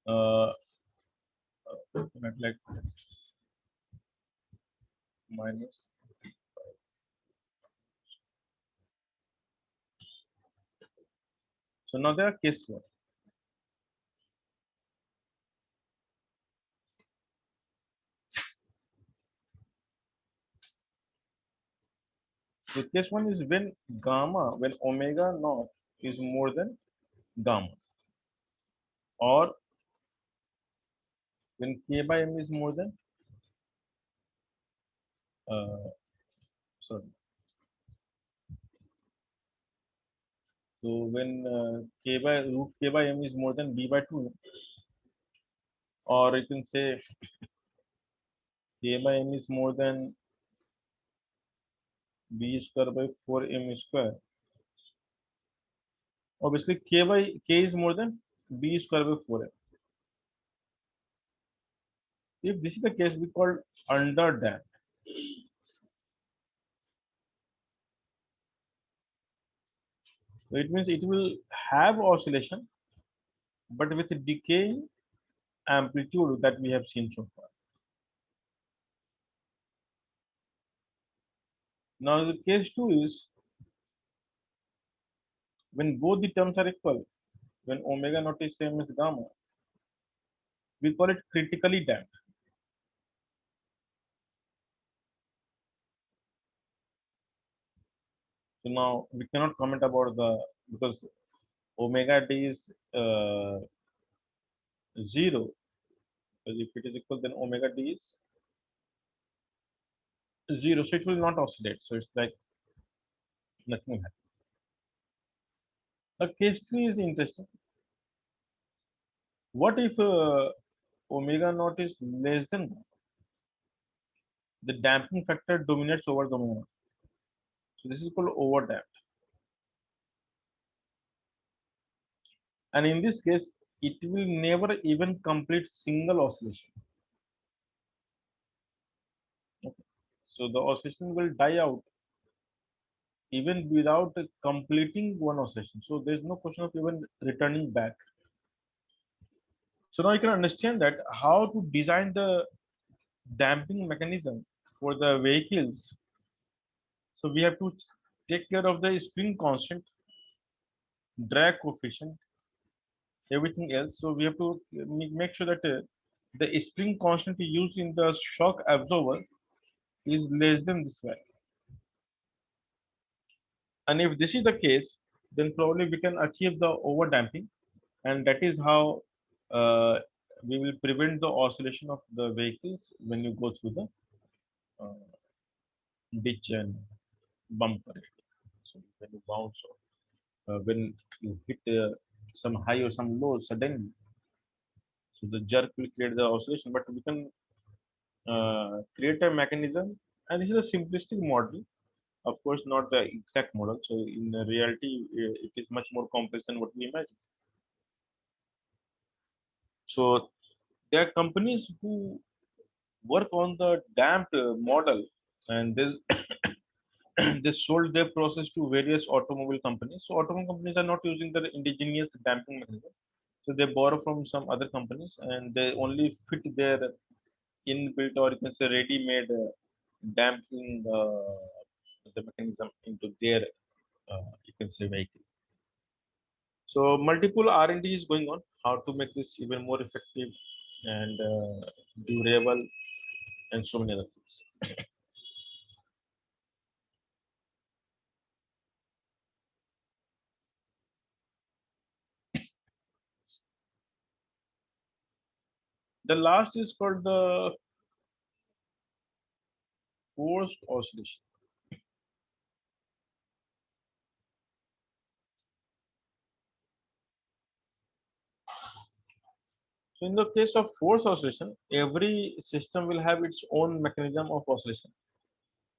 uh, like minus. So now there are case one. So case one is when omega naught is more than gamma, or when k by m is more than uh, sorry. So when k by m is more than b by 2, or you can say k by m is more than b square by 4m square. Obviously, k is more than b square by 4m. If this is the case, we call under damped. So it means it will have oscillation, but with a decaying amplitude that we have seen so far. Now, the case two is when both the terms are equal, when omega naught is same as gamma, we call it critically damped. So now we cannot comment about the because omega d is 0. Because if it is equal, then omega d is 0. So it will not oscillate. So it's like nothing will happen. Now, case 3 is interesting. What if omega naught is less than gamma? The damping factor dominates over the omega naught. So this is called overdamped. And in this case, it will never even complete single oscillation. Okay. So the oscillation will die out even without completing one oscillation. So there's no question of even returning back. So now you can understand that how to design the damping mechanism for the vehicles. So we have to take care of the spring constant, drag coefficient, everything else. So we have to make sure that the spring constant used in the shock absorber is less than this value. And if this is the case, then probably we can achieve the over damping, and that is how uh, we will prevent the oscillation of the vehicles when you go through the uh, ditch and bumper. So when you bounce, or when you hit some high or some low suddenly, so the jerk will create the oscillation. But we can create a mechanism, and this is a simplistic model, of course, not the exact model. So in reality, it is much more complex than what we imagine. So there are companies who work on the damped model, and this they sold their process to various automobile companies. So automobile companies are not using the indigenous damping mechanism. So they borrow from some other companies, and they only fit their inbuilt, or you can say ready-made damping the mechanism into their you can say vehicle. So multiple R&D is going on how to make this even more effective and durable, and so many other things. The last is called the forced oscillation. So in the case of force oscillation, every system will have its own mechanism of oscillation.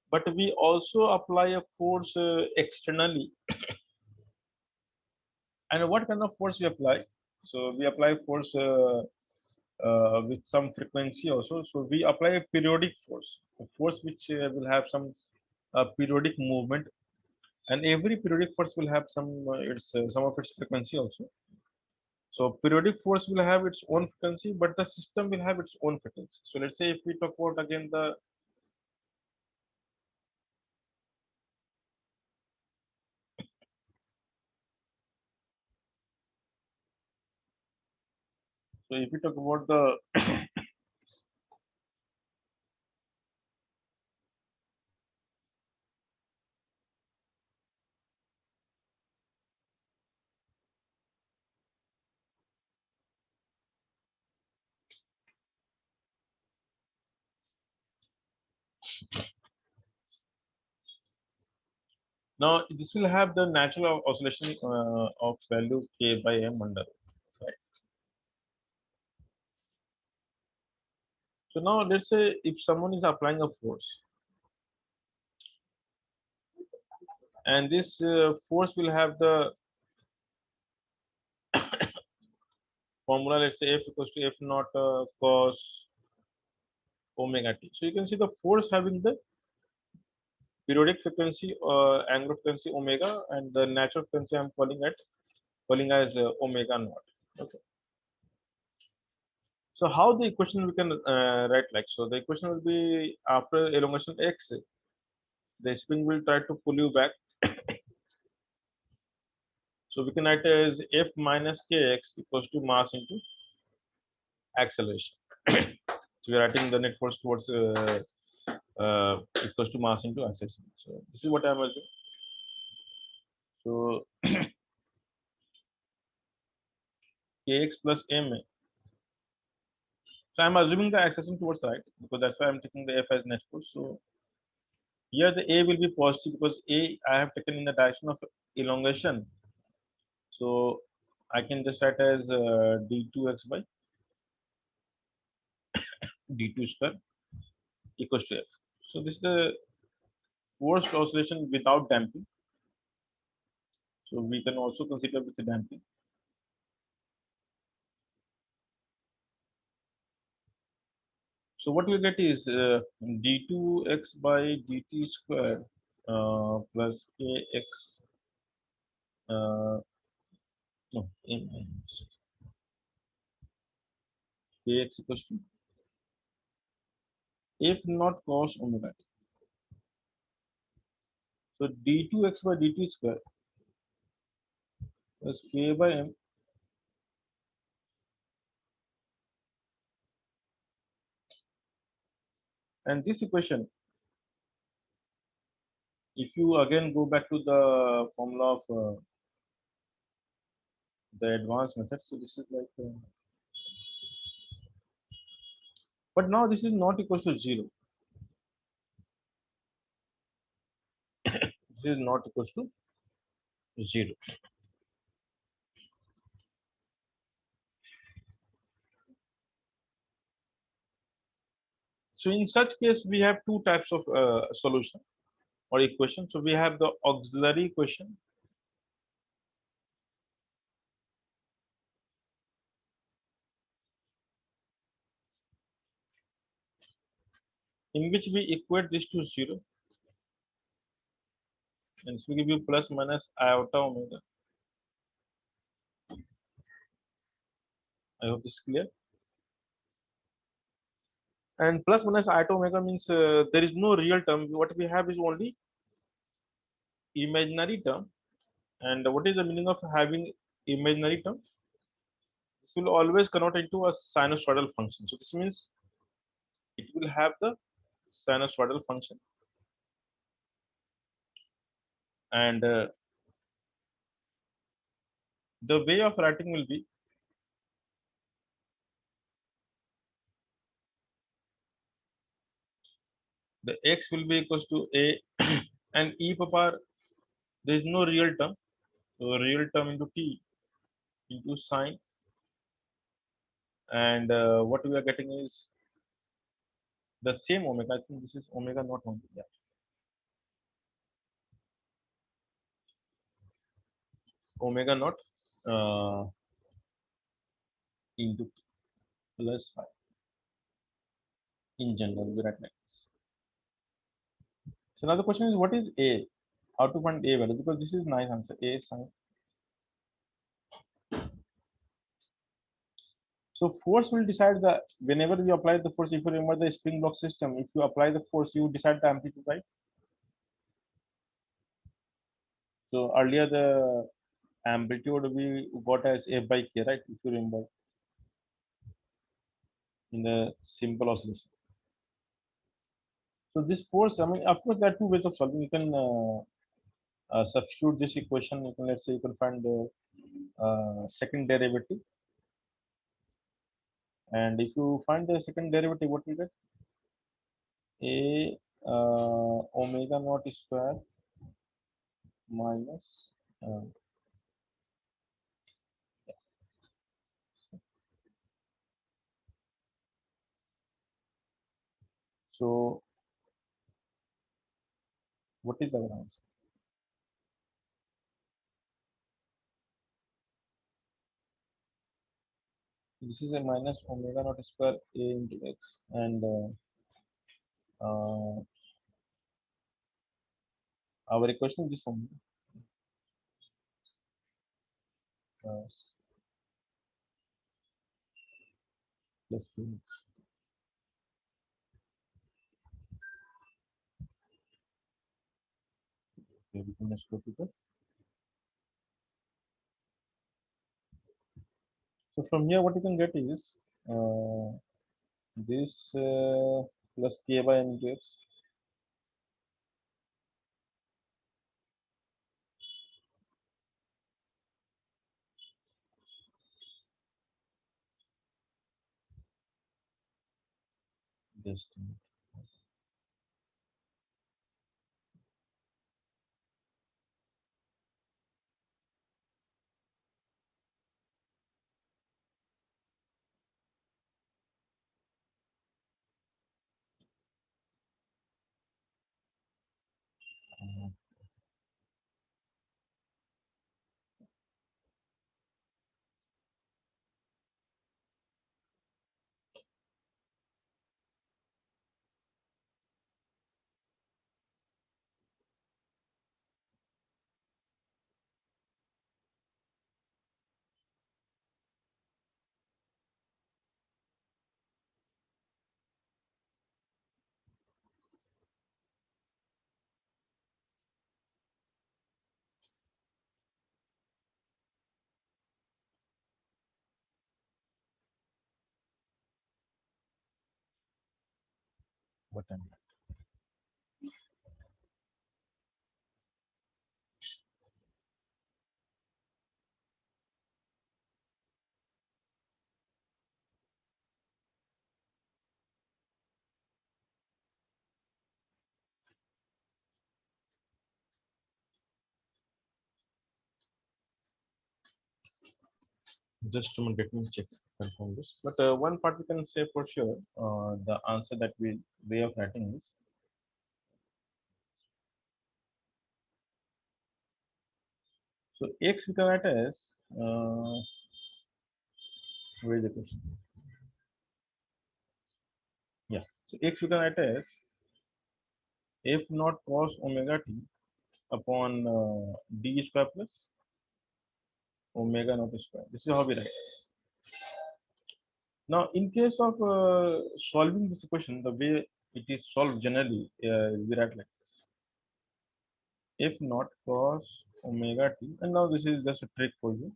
But we also apply a force externally. And what kind of force we apply? So we apply force with some frequency also. So we apply a periodic force, a force which will have some periodic movement, and every periodic force will have some of its frequency also. So periodic force will have its own frequency, but the system will have its own frequency. So let's say if we talk about again the so if we talk about the now this will have the natural oscillation of value k by m under right. So now let's say if someone is applying a force and this force will have the formula, let's say f equals to f naught cos omega t. So you can see the force having the periodic frequency angular frequency omega, and the natural frequency I'm calling as omega naught. Okay. So how the equation we can write like so? The equation will be after elongation x, the spring will try to pull you back. So we can write as f minus kx equals to mass into acceleration. So we're writing the net force towards equals to mass into acceleration. So this is what I'm assuming. So kx plus ma. So I'm assuming the acceleration towards right because that's why I'm taking the f as net force. So here the a will be positive because a I have taken in the direction of elongation. So I can just write as d2x by d2 square equals to f. So this is the forced oscillation without damping. So we can also consider with the damping. So what we get is d2x by dt square plus kx no a minus kx equals to f not cos omega t. So d2x by dt square plus k by m, and this equation, if you again go back to the formula of the advanced method, so this is like but now this is not equal to 0. This is not equal to 0. So in such case we have two types of solution or equation. So we have the auxiliary equation, in which we equate this to 0, and so we give you plus minus iota omega. I hope this is clear. And plus minus iota omega means there is no real term. What we have is only imaginary term. And what is the meaning of having imaginary term? This will always convert into a sinusoidal function. So this means it will have the sinusoidal function, and the way of writing will be the x will be equals to a and e power, there is no real term, so real term into t into sine and what we are getting is the same omega. I think this is omega not only. Yeah. Omega not into plus 5 in general. We write like this. So now the question is, what is A? How to find A value? Because this is nice answer. A sine. So force will decide the whenever we apply the force. If you remember the spring block system, if you apply the force, you decide the amplitude, right? So earlier the amplitude we got as F by K, right? If you remember in the simple oscillation. So this force, I mean, of course, there are two ways of solving. You can substitute this equation. You can, let's say, you can find the second derivative, and if you find the second derivative, what you get? A omega naught square minus uh, so what is our answer? This is a minus omega naught square A into X, and uh, our equation is this one. Uh, plus Qx. Okay, we can just go to the. So from here, what you can get is this plus K by N into X. Just uh, what I'm just a minute, let me check confirm this. But one part we can say for sure, the answer that we way of writing is so X we can write as where is the question? Yeah, so X we can write as F naught cos omega t upon d square plus omega naught square. This is how we write. Now, in case of solving this equation, the way it is solved generally, we write like this: F naught cos omega t, and now this is just a trick for you.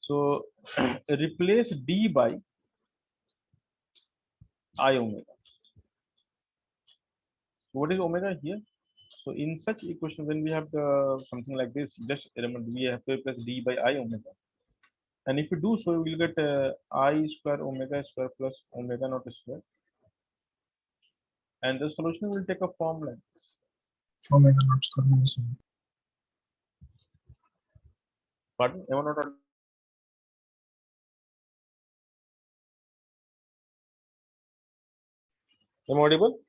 So replace d by I omega. So what is omega here? So in such equation, when we have the something like this, just remember we have to replace d by I omega. And if you do so, you will get I square omega square plus omega naught square. And the solution will take a form like this. Omega naught square minus 1. Pardon? Am I not Am I audible?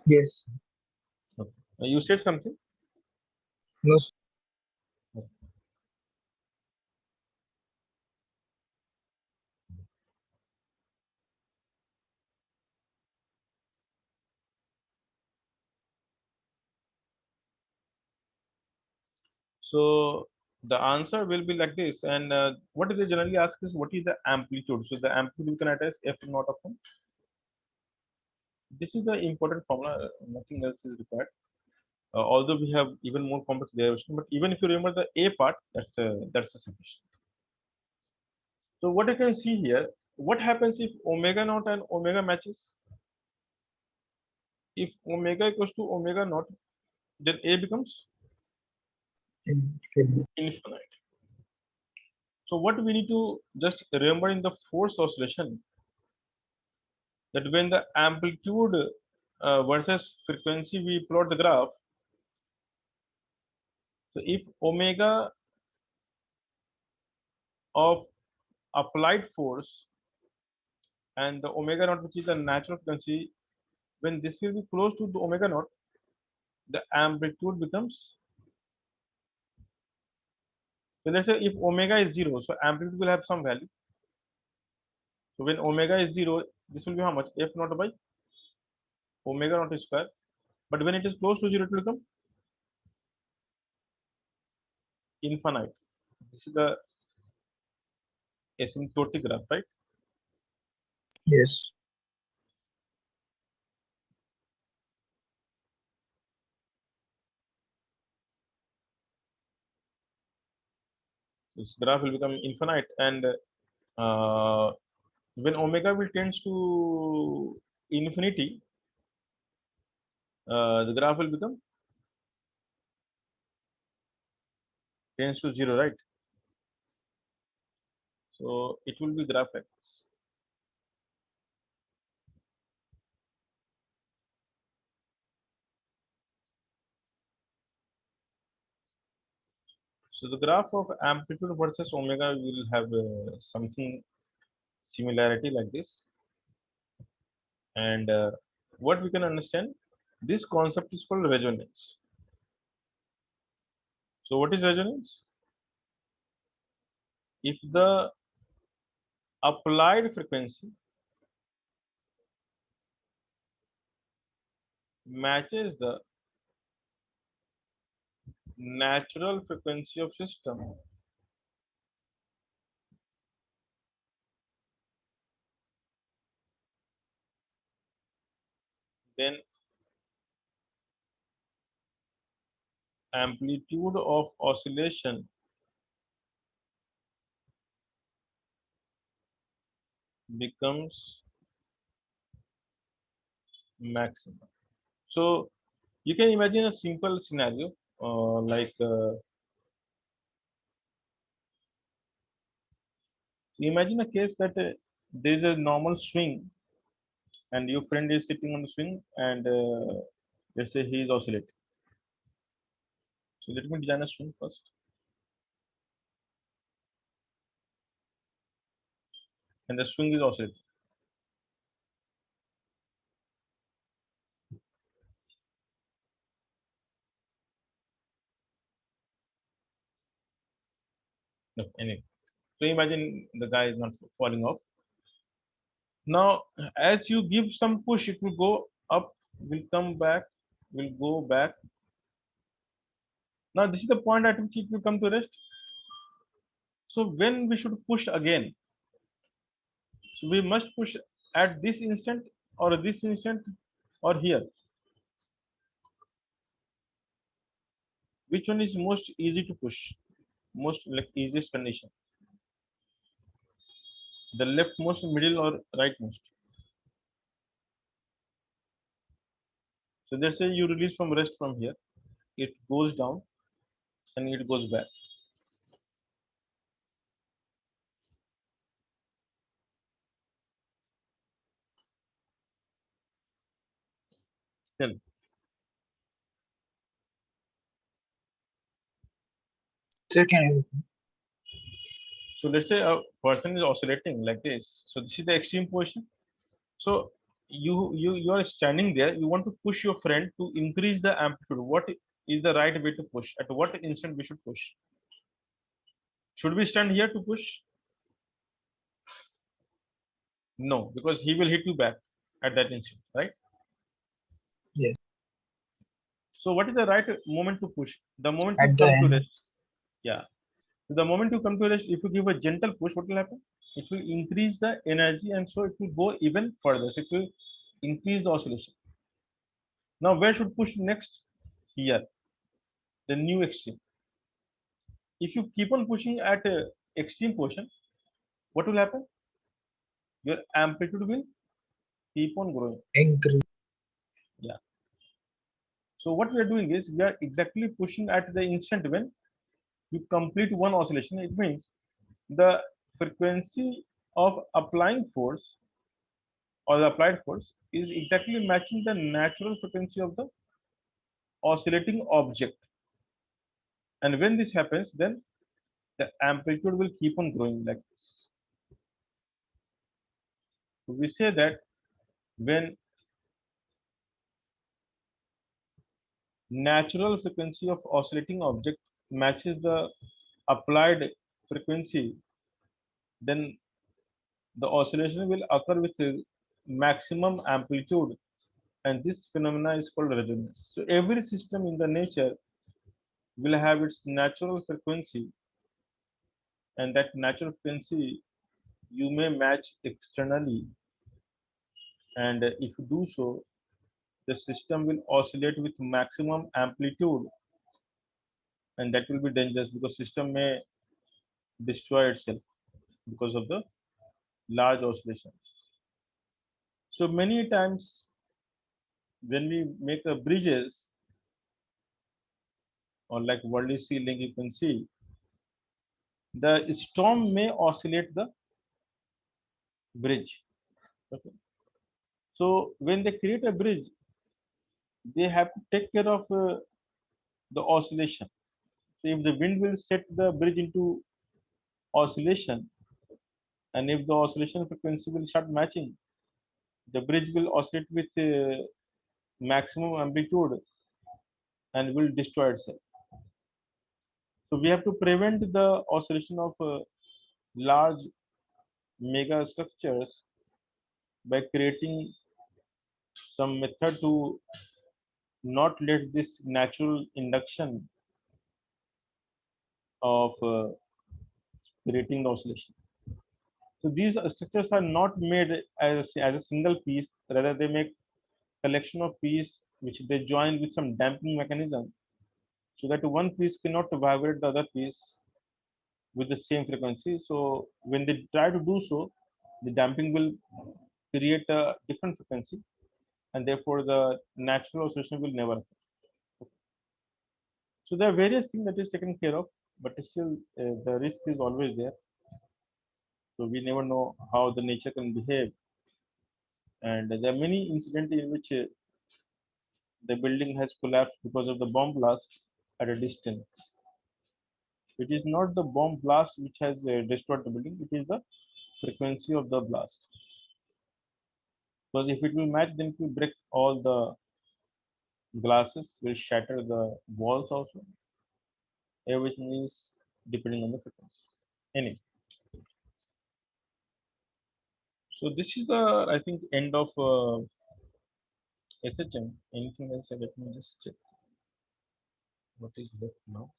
Yes. Okay. You said something. No, sir. So the answer will be like this. And what they generally ask is what is the amplitude? So the amplitude you can attach F naught of m. This is the important formula. Nothing else is required. Although we have even more complex derivation, but even if you remember the A part, that's sufficient. So what you can see here, what happens if omega naught and omega matches? If omega equals to omega naught, then A becomes Infinite. infinite. So what we need to just remember in the force oscillation, that when the amplitude versus frequency we plot the graph. So if omega of applied force and the omega naught, which is the natural frequency, when this will be close to the omega naught, the amplitude becomes. So let's say if omega is 0, so amplitude will have some value. So when omega is 0, this will be how much? F naught by omega naught square. But when it is close to 0, it will become infinite. This is the asymptotic graph, right? Yes. This graph will become infinite, and when omega will tends to infinity, the graph will become tends to 0, right? So it will be graph like this. So the graph of amplitude versus omega will have something similarity like this. And what we can understand, this concept is called resonance. So what is resonance? If the applied frequency matches the natural frequency of system, then amplitude of oscillation becomes maximum. So you can imagine a simple scenario like imagine a case that there is a normal swing and your friend is sitting on the swing and let's say he is oscillating. So let me design a swing first, and the swing is oscillating. No, anyway. So imagine the guy is not falling off. Now, as you give some push, it will go up, will come back, will go back. Now, this is the point at which it will come to rest. So when we should push again, so we must push at this instant or this instant or here. Which one is most easy to push? Most like easiest condition. The leftmost, middle, or rightmost. So let's say you release from rest from here. It goes down and it goes back. Then Sir, can you? so let's say a person is oscillating like this. So this is the extreme position. So you are standing there, you want to push your friend to increase the amplitude. What is the right way to push? At what instant we should push? Should we stand here to push? No, because he will hit you back at that instant, right? Yes. So what is the right moment to push? The moment you At the come to end. rest. Yeah. So the moment you come to rest, if you give a gentle push, what will happen? It will increase the energy, and so it will go even further. So it will increase the oscillation. Now where should push next? Here, the new extreme. If you keep on pushing at extreme portion, what will happen? Your amplitude will keep on growing. Increase. Yeah. So what we are doing is we are exactly pushing at the instant when you complete one oscillation. It means the frequency of applying force or the applied force is exactly matching the natural frequency of the oscillating object. And when this happens, then the amplitude will keep on growing like this. So we say that when natural frequency of oscillating object matches the applied frequency, then the oscillation will occur with a maximum amplitude, and this phenomena is called resonance. So every system in the nature will have its natural frequency, and that natural frequency you may match externally, and if you do so, the system will oscillate with maximum amplitude, and that will be dangerous because system may destroy itself because of the large oscillation. So many times when we make a bridges or like worldly sea link, you can see the storm may oscillate the bridge. Okay. So when they create a bridge, they have to take care of the oscillation. So if the wind will set the bridge into oscillation, and if the oscillation frequency will start matching, the bridge will oscillate with maximum amplitude and will destroy itself. So we have to prevent the oscillation of large mega structures by creating some method to not let this natural induction of creating the oscillation. So these structures are not made as a single piece, rather they make collection of pieces which they join with some damping mechanism so that one piece cannot vibrate the other piece with the same frequency. So when they try to do so, the damping will create a different frequency, and therefore the natural oscillation will never occur. So there are various things that is taken care of, but still the risk is always there. So we never know how the nature can behave, and there are many incidents in which the building has collapsed because of the bomb blast at a distance. It is not the bomb blast which has destroyed the building; it is the frequency of the blast. Because if it will match, then it will break all the glasses, will shatter the walls also. Everything is depending on the frequency. Anyway, so this is the I think end of SHM. Anything else? Let me just check what is left now.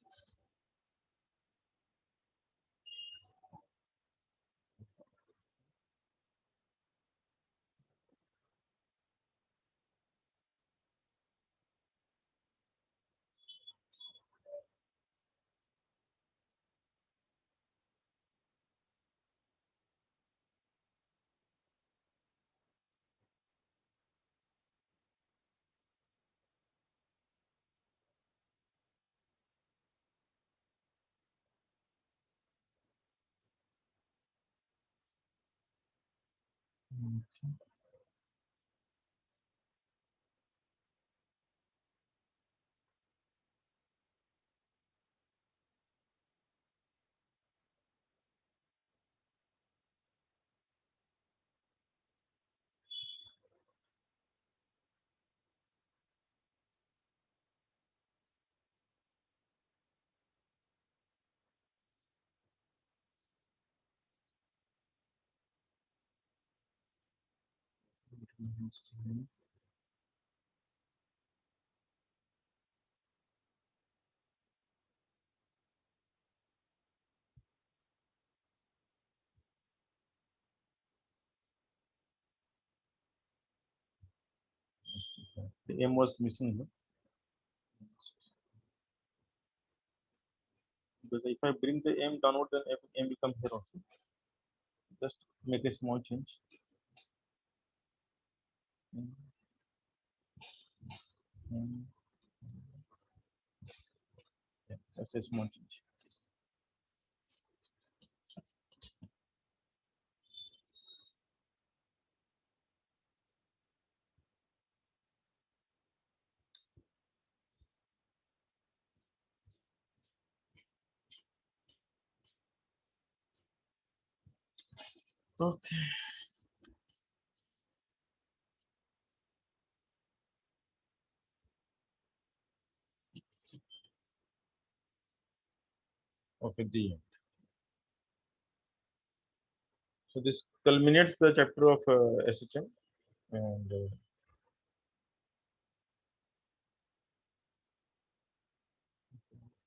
The M was missing here. Because if I bring the M downward, then M will come here also. Just make a small change. Yeah, that's a small change. Okay. Okay, the end. So this culminates the chapter of SHM, and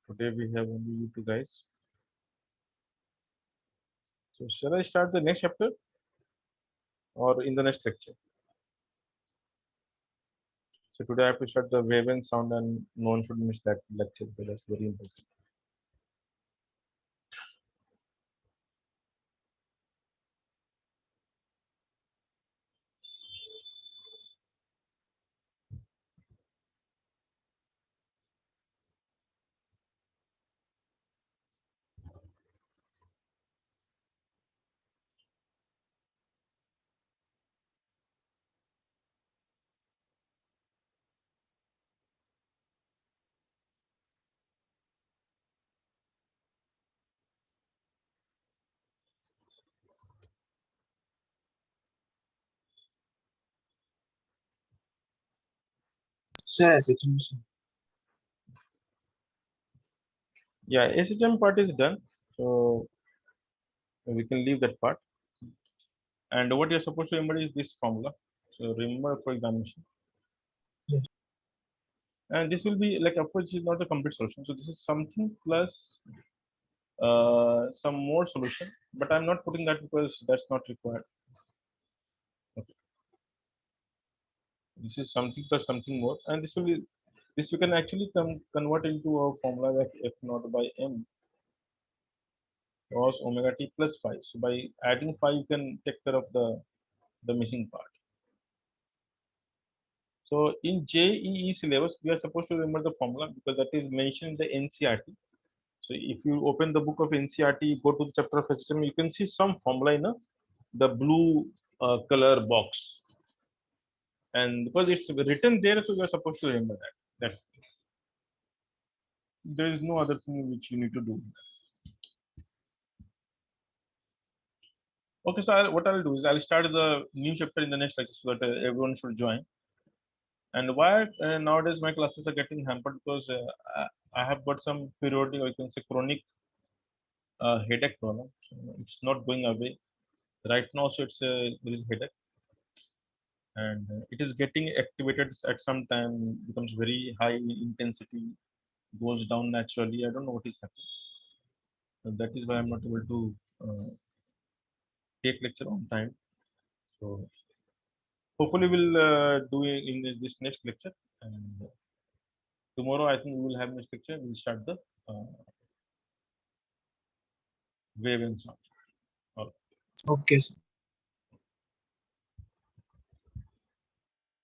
today we have only you two guys. So shall I start the next chapter or in the next lecture? So today I have to start the wave and sound, and no one should miss that lecture because that's very important. Sir, SHM. Yeah, SHM part is done, so we can leave that part. And what you're supposed to remember is this formula. So remember for examination. Yes. And this will be like, of course, this is not a complete solution. So this is something plus some more solution, but I'm not putting that because that's not required. Okay. This is something plus something more, and this we can actually convert into a formula like F naught by M cos omega t plus phi. So by adding phi, you can take care of the missing part. So in JEE syllabus, we are supposed to remember the formula because that is mentioned in the NCRT. So if you open the book of NCRT, go to the chapter of SHM, you can see some formula in the blue color box. And because it's written there, so you are supposed to remember that. That's there is no other thing which you need to do. Okay, so what I'll do is I'll start the new chapter in the next lecture so that everyone should join. And why nowadays my classes are getting hampered because I have got some periodic, or you can say chronic headache problem. So it's not going away right now. So it's there is headache, and it is getting activated at some time. Becomes very high intensity, goes down naturally. I don't know what is happening. So that is why I'm not able to take lecture on time. So hopefully we'll do it in this next lecture. And tomorrow I think we will have next lecture. We'll start the wave and sound. All right. Okay, sir.